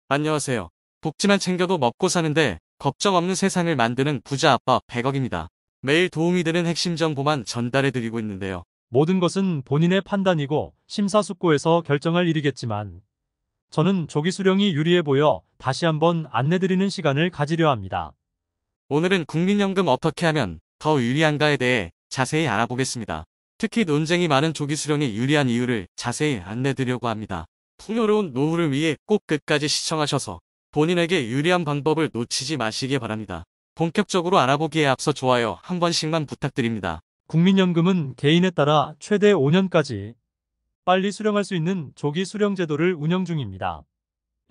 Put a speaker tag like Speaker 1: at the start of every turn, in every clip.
Speaker 1: 안녕하세요. 복지만 챙겨도 먹고 사는데 걱정 없는 세상을 만드는 부자 아빠 100억입니다. 매일 도움이 되는 핵심 정보만 전달해드리고 있는데요.
Speaker 2: 모든 것은 본인의 판단이고 심사숙고해서 결정할 일이겠지만 저는 조기 수령이 유리해 보여 다시 한번 안내드리는 시간을 가지려 합니다.
Speaker 1: 오늘은 국민연금 어떻게 하면 더 유리한가에 대해 자세히 알아보겠습니다. 특히 논쟁이 많은 조기 수령이 유리한 이유를 자세히 안내드리려고 합니다. 풍요로운 노후를 위해 꼭 끝까지 시청하셔서 본인에게 유리한 방법을 놓치지 마시기 바랍니다. 본격적으로 알아보기에 앞서 좋아요 한 번씩만 부탁드립니다.
Speaker 2: 국민연금은 개인에 따라 최대 5년까지 빨리 수령할 수 있는 조기 수령 제도를 운영 중입니다.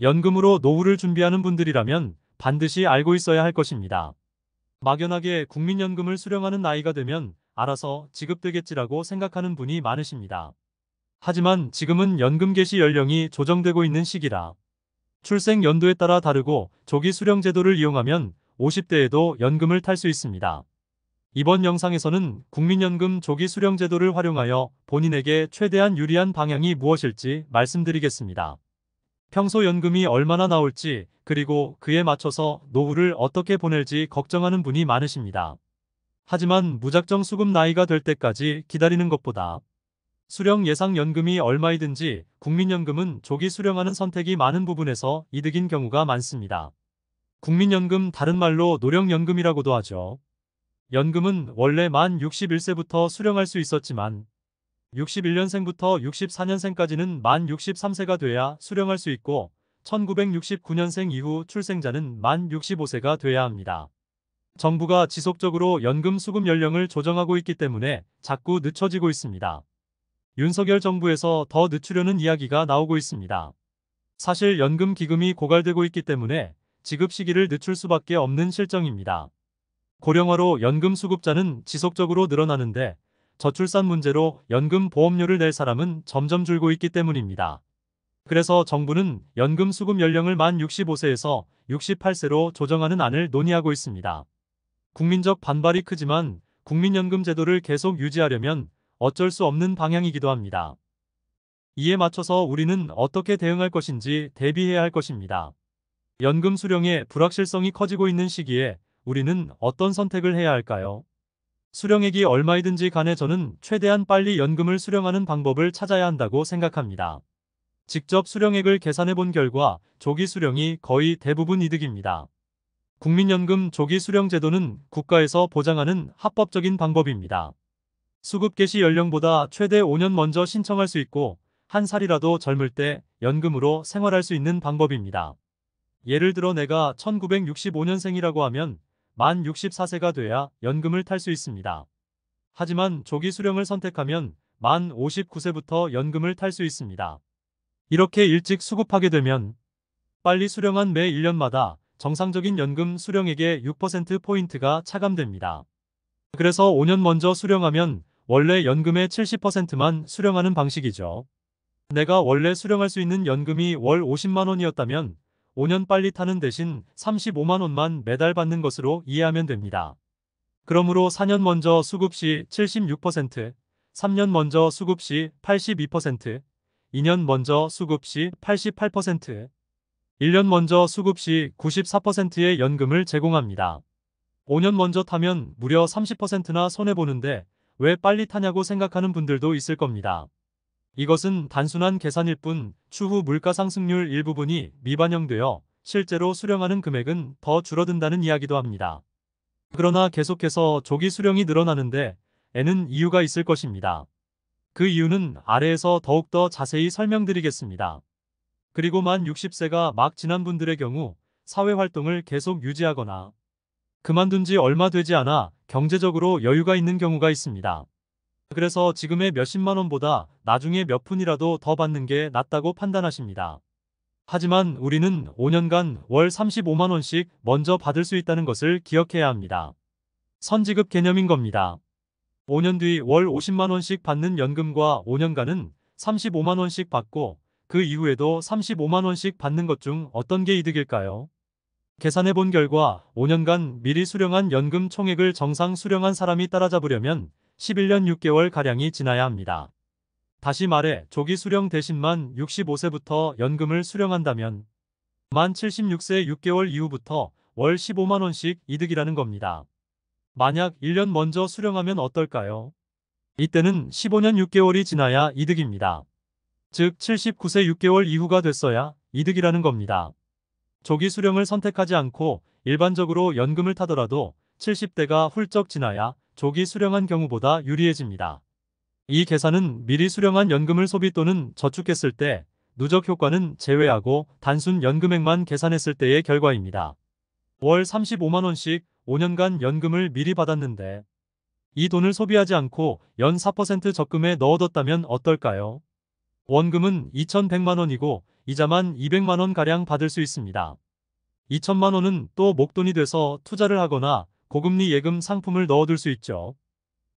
Speaker 2: 연금으로 노후를 준비하는 분들이라면 반드시 알고 있어야 할 것입니다. 막연하게 국민연금을 수령하는 나이가 되면 알아서 지급되겠지라고 생각하는 분이 많으십니다. 하지만 지금은 연금 개시 연령이 조정되고 있는 시기라 출생 연도에 따라 다르고 조기 수령 제도를 이용하면 50대에도 연금을 탈 수 있습니다. 이번 영상에서는 국민연금 조기 수령 제도를 활용하여 본인에게 최대한 유리한 방향이 무엇일지 말씀드리겠습니다. 평소 연금이 얼마나 나올지 그리고 그에 맞춰서 노후를 어떻게 보낼지 걱정하는 분이 많으십니다. 하지만 무작정 수급 나이가 될 때까지 기다리는 것보다 수령 예상 연금이 얼마이든지 국민연금은 조기 수령하는 선택이 많은 부분에서 이득인 경우가 많습니다. 국민연금 다른 말로 노령연금이라고도 하죠. 연금은 원래 만 61세부터 수령할 수 있었지만 61년생부터 64년생까지는 만 63세가 돼야 수령할 수 있고 1969년생 이후 출생자는 만 65세가 돼야 합니다. 정부가 지속적으로 연금 수급 연령을 조정하고 있기 때문에 자꾸 늦춰지고 있습니다. 윤석열 정부에서 더 늦추려는 이야기가 나오고 있습니다. 사실 연금 기금이 고갈되고 있기 때문에 지급 시기를 늦출 수밖에 없는 실정입니다. 고령화로 연금 수급자는 지속적으로 늘어나는데 저출산 문제로 연금 보험료를 낼 사람은 점점 줄고 있기 때문입니다. 그래서 정부는 연금 수급 연령을 만 65세에서 68세로 조정하는 안을 논의하고 있습니다. 국민적 반발이 크지만 국민연금 제도를 계속 유지하려면 어쩔 수 없는 방향이기도 합니다. 이에 맞춰서 우리는 어떻게 대응할 것인지 대비해야 할 것입니다. 연금 수령의 불확실성이 커지고 있는 시기에 우리는 어떤 선택을 해야 할까요? 수령액이 얼마이든지 간에 저는 최대한 빨리 연금을 수령하는 방법을 찾아야 한다고 생각합니다. 직접 수령액을 계산해 본 결과 조기 수령이 거의 대부분 이득입니다. 국민연금 조기 수령 제도는 국가에서 보장하는 합법적인 방법입니다. 수급 개시 연령보다 최대 5년 먼저 신청할 수 있고 한 살이라도 젊을 때 연금으로 생활할 수 있는 방법입니다. 예를 들어 내가 1965년생이라고 하면 만 64세가 돼야 연금을 탈 수 있습니다. 하지만 조기 수령을 선택하면 만 59세부터 연금을 탈 수 있습니다. 이렇게 일찍 수급하게 되면 빨리 수령한 매 1년마다 정상적인 연금 수령액의 6%포인트가 차감됩니다. 그래서 5년 먼저 수령하면 원래 연금의 70%만 수령하는 방식이죠. 내가 원래 수령할 수 있는 연금이 월 50만 원이었다면 5년 빨리 타는 대신 35만 원만 매달 받는 것으로 이해하면 됩니다. 그러므로 4년 먼저 수급 시 76%, 3년 먼저 수급 시 82%, 2년 먼저 수급 시 88%, 1년 먼저 수급 시 94%의 연금을 제공합니다. 5년 먼저 타면 무려 30%나 손해보는데 왜 빨리 타냐고 생각하는 분들도 있을 겁니다. 이것은 단순한 계산일 뿐 추후 물가 상승률 일부분이 미반영되어 실제로 수령하는 금액은 더 줄어든다는 이야기도 합니다. 그러나 계속해서 조기 수령이 늘어나는데 에는 이유가 있을 것입니다. 그 이유는 아래에서 더욱더 자세히 설명드리겠습니다. 그리고 만 60세가 막 지난 분들의 경우 사회활동을 계속 유지하거나 그만둔 지 얼마 되지 않아 경제적으로 여유가 있는 경우가 있습니다. 그래서 지금의 몇십만 원보다 나중에 몇 푼이라도 더 받는 게 낫다고 판단하십니다. 하지만 우리는 5년간 월 35만 원씩 먼저 받을 수 있다는 것을 기억해야 합니다. 선지급 개념인 겁니다. 5년 뒤 월 50만 원씩 받는 연금과 5년간은 35만 원씩 받고 그 이후에도 35만 원씩 받는 것 중 어떤 게 이득일까요? 계산해 본 결과 5년간 미리 수령한 연금 총액을 정상 수령한 사람이 따라잡으려면 11년 6개월가량이 지나야 합니다. 다시 말해 조기 수령 대신만 65세부터 연금을 수령한다면 만 76세 6개월 이후부터 월 15만원씩 이득이라는 겁니다. 만약 1년 먼저 수령하면 어떨까요? 이때는 15년 6개월이 지나야 이득입니다. 즉 79세 6개월 이후가 됐어야 이득이라는 겁니다. 조기 수령을 선택하지 않고 일반적으로 연금을 타더라도 70대가 훌쩍 지나야 조기 수령한 경우보다 유리해집니다. 이 계산은 미리 수령한 연금을 소비 또는 저축했을 때 누적 효과는 제외하고 단순 연금액만 계산했을 때의 결과입니다. 월 35만원씩 5년간 연금을 미리 받았는데 이 돈을 소비하지 않고 연 4% 적금에 넣어뒀다면 어떨까요? 원금은 2,100만원이고 이자만 200만원가량 받을 수 있습니다. 2천만원은 또 목돈이 돼서 투자를 하거나 고금리 예금 상품을 넣어둘 수 있죠.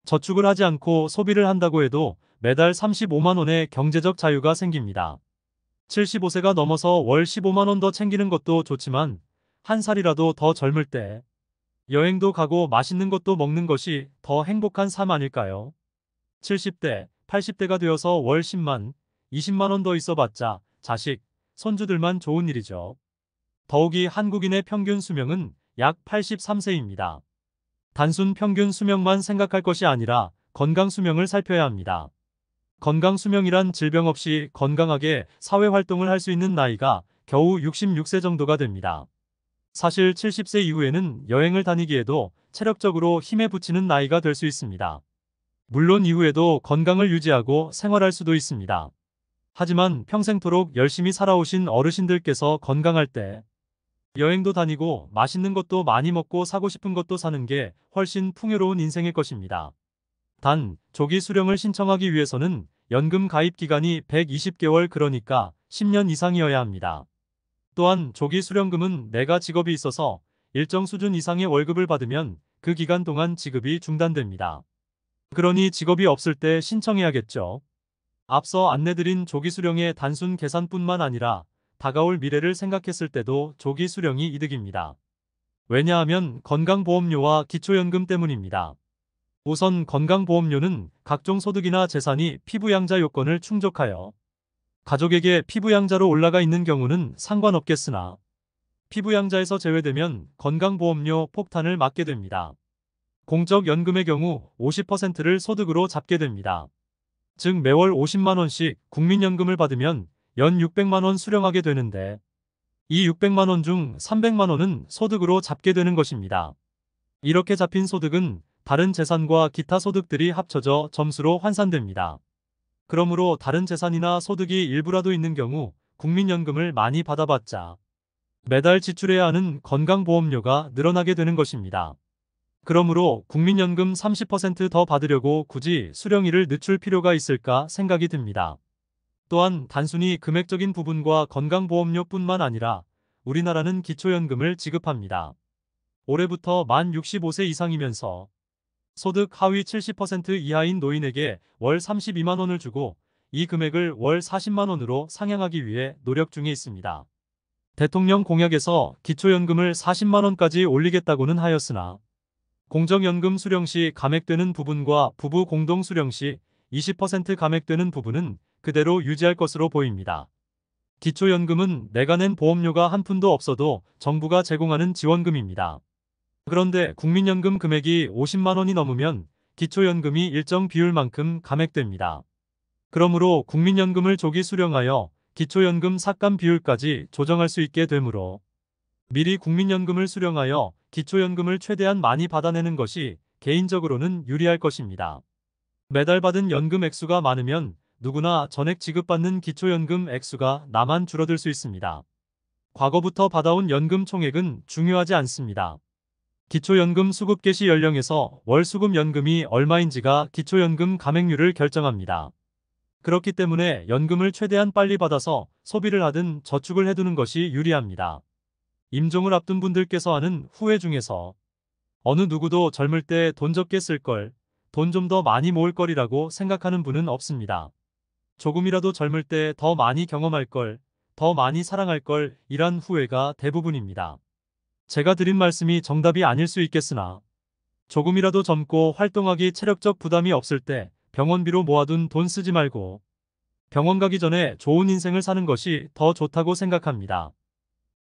Speaker 2: 저축을 하지 않고 소비를 한다고 해도 매달 35만원의 경제적 자유가 생깁니다. 75세가 넘어서 월 15만원 더 챙기는 것도 좋지만 한 살이라도 더 젊을 때 여행도 가고 맛있는 것도 먹는 것이 더 행복한 삶 아닐까요? 70대, 80대가 되어서 월 10만, 20만원 더 있어봤자 자식, 손주들만 좋은 일이죠. 더욱이 한국인의 평균 수명은 약 83세입니다. 단순 평균 수명만 생각할 것이 아니라 건강 수명을 살펴야 합니다. 건강 수명이란 질병 없이 건강하게 사회활동을 할 수 있는 나이가 겨우 66세 정도가 됩니다. 사실 70세 이후에는 여행을 다니기에도 체력적으로 힘에 부치는 나이가 될 수 있습니다. 물론 이후에도 건강을 유지하고 생활할 수도 있습니다. 하지만 평생토록 열심히 살아오신 어르신들께서 건강할 때 여행도 다니고 맛있는 것도 많이 먹고 사고 싶은 것도 사는 게 훨씬 풍요로운 인생일 것입니다. 단, 조기 수령을 신청하기 위해서는 연금 가입 기간이 120개월 그러니까 10년 이상이어야 합니다. 또한 조기 수령금은 내가 직업이 있어서 일정 수준 이상의 월급을 받으면 그 기간 동안 지급이 중단됩니다. 그러니 직업이 없을 때 신청해야겠죠. 앞서 안내드린 조기 수령의 단순 계산뿐만 아니라 다가올 미래를 생각했을 때도 조기 수령이 이득입니다. 왜냐하면 건강보험료와 기초연금 때문입니다. 우선 건강보험료는 각종 소득이나 재산이 피부양자 요건을 충족하여 가족에게 피부양자로 올라가 있는 경우는 상관없겠으나 피부양자에서 제외되면 건강보험료 폭탄을 맞게 됩니다. 공적연금의 경우 50%를 소득으로 잡게 됩니다. 즉 매월 50만원씩 국민연금을 받으면 연 600만원 수령하게 되는데 이 600만원 중 300만원은 소득으로 잡게 되는 것입니다. 이렇게 잡힌 소득은 다른 재산과 기타 소득들이 합쳐져 점수로 환산됩니다. 그러므로 다른 재산이나 소득이 일부라도 있는 경우 국민연금을 많이 받아봤자 매달 지출해야 하는 건강보험료가 늘어나게 되는 것입니다. 그러므로 국민연금 30% 더 받으려고 굳이 수령일을 늦출 필요가 있을까 생각이 듭니다. 또한 단순히 금액적인 부분과 건강보험료뿐만 아니라 우리나라는 기초연금을 지급합니다. 올해부터 만 65세 이상이면서 소득 하위 70% 이하인 노인에게 월 32만원을 주고 이 금액을 월 40만원으로 상향하기 위해 노력 중에 있습니다. 대통령 공약에서 기초연금을 40만원까지 올리겠다고는 하였으나 공적연금 수령 시 감액되는 부분과 부부 공동 수령 시 20% 감액되는 부분은 그대로 유지할 것으로 보입니다. 기초연금은 내가 낸 보험료가 한 푼도 없어도 정부가 제공하는 지원금입니다. 그런데 국민연금 금액이 50만원이 넘으면 기초연금이 일정 비율만큼 감액됩니다. 그러므로 국민연금을 조기 수령하여 기초연금 삭감 비율까지 조정할 수 있게 되므로 미리 국민연금을 수령하여 기초연금을 최대한 많이 받아내는 것이 개인적으로는 유리할 것입니다. 매달 받은 연금 액수가 많으면 누구나 전액 지급받는 기초연금 액수가 나만 줄어들 수 있습니다. 과거부터 받아온 연금 총액은 중요하지 않습니다. 기초연금 수급 개시 연령에서 월 수급 연금이 얼마인지가 기초연금 감액률을 결정합니다. 그렇기 때문에 연금을 최대한 빨리 받아서 소비를 하든 저축을 해두는 것이 유리합니다. 임종을 앞둔 분들께서 하는 후회 중에서 어느 누구도 젊을 때 돈 적게 쓸 걸, 돈 좀 더 많이 모을 거리라고 생각하는 분은 없습니다. 조금이라도 젊을 때 더 많이 경험할 걸, 더 많이 사랑할 걸 이란 후회가 대부분입니다. 제가 드린 말씀이 정답이 아닐 수 있겠으나 조금이라도 젊고 활동하기 체력적 부담이 없을 때 병원비로 모아둔 돈 쓰지 말고 병원 가기 전에 좋은 인생을 사는 것이 더 좋다고 생각합니다.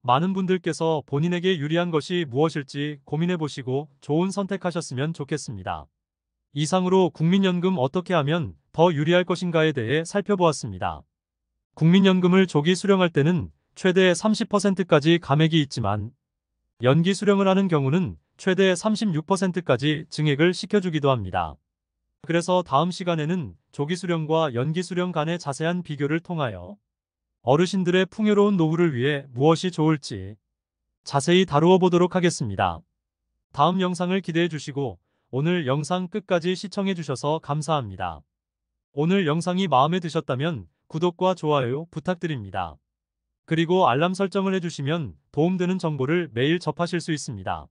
Speaker 2: 많은 분들께서 본인에게 유리한 것이 무엇일지 고민해 보시고 좋은 선택하셨으면 좋겠습니다. 이상으로 국민연금 어떻게 하면 더 유리할 것인가에 대해 살펴보았습니다. 국민연금을 조기 수령할 때는 최대 30%까지 감액이 있지만 연기 수령을 하는 경우는 최대 36%까지 증액을 시켜주기도 합니다. 그래서 다음 시간에는 조기 수령과 연기 수령 간의 자세한 비교를 통하여 어르신들의 풍요로운 노후를 위해 무엇이 좋을지 자세히 다루어 보도록 하겠습니다. 다음 영상을 기대해 주시고 오늘 영상 끝까지 시청해 주셔서 감사합니다. 오늘 영상이 마음에 드셨다면 구독과 좋아요 부탁드립니다. 그리고 알람 설정을 해주시면 도움되는 정보를 매일 접하실 수 있습니다.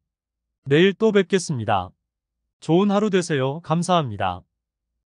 Speaker 2: 내일 또 뵙겠습니다. 좋은 하루 되세요. 감사합니다.